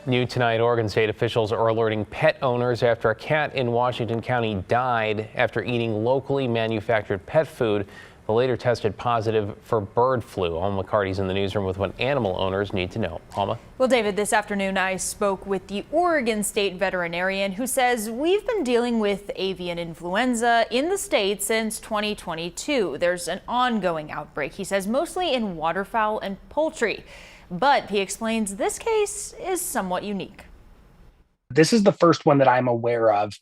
New tonight, Oregon state officials are alerting pet owners after a cat in Washington County died after eating locally manufactured pet food. The later tested positive for bird flu. Alma McCarty's in the newsroom with what animal owners need to know. Alma? Well, David, this afternoon I spoke with the Oregon state veterinarian who says we've been dealing with avian influenza in the state since 2022. There's an ongoing outbreak, he says, mostly in waterfowl and poultry. But he explains this case is somewhat unique. This is the first one that I'm aware of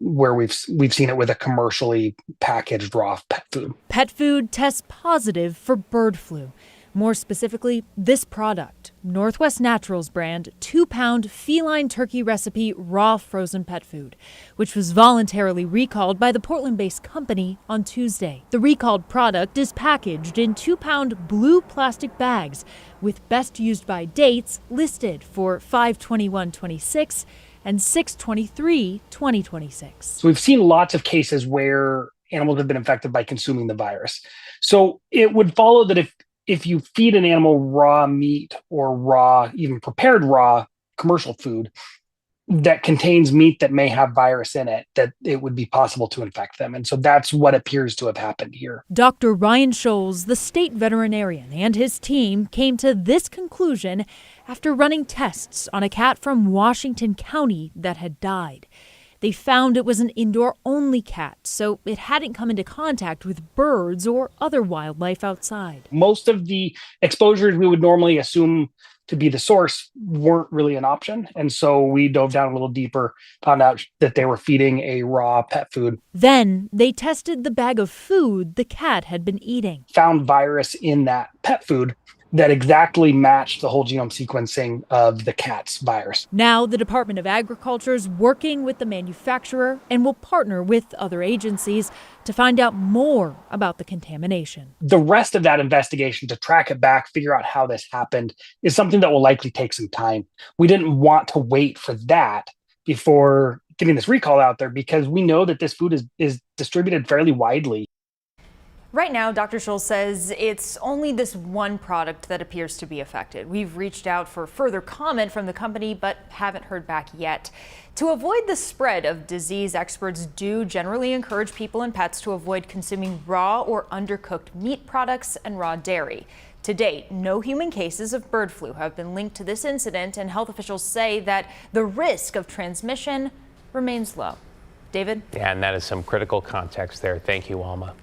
where we've seen it with a commercially packaged raw pet food. Pet food tests positive for bird flu. More specifically, this product, Northwest Naturals brand 2-pound Feline Turkey Recipe raw frozen pet food, which was voluntarily recalled by the Portland-based company on Tuesday. The recalled product is packaged in 2-pound blue plastic bags with best used by dates listed for 5/21/26 and 6/23/2026. So we've seen lots of cases where animals have been infected by consuming the virus. So it would follow that if you feed an animal raw meat or raw, even prepared raw commercial food that contains meat that may have virus in it, that it would be possible to infect them. And so that's what appears to have happened here. Dr. Ryan Scholes, the state veterinarian, and his team came to this conclusion after running tests on a cat from Washington County that had died. They found it was an indoor-only cat, so it hadn't come into contact with birds or other wildlife outside. Most of the exposures we would normally assume to be the source weren't really an option. And so we dove down a little deeper, found out that they were feeding a raw pet food. Then they tested the bag of food the cat had been eating. Found virus in that pet food that exactly matched the whole genome sequencing of the cat's virus. Now the Department of Agriculture is working with the manufacturer and will partner with other agencies to find out more about the contamination. The rest of that investigation to track it back, figure out how this happened, is something that will likely take some time. We didn't want to wait for that before getting this recall out there because we know that this food is distributed fairly widely. Right now, Dr. Scholes says it's only this one product that appears to be affected. We've reached out for further comment from the company, but haven't heard back yet. To avoid the spread of disease, experts do generally encourage people and pets to avoid consuming raw or undercooked meat products and raw dairy. To date, no human cases of bird flu have been linked to this incident, and health officials say that the risk of transmission remains low. David? Yeah, and that is some critical context there. Thank you, Alma.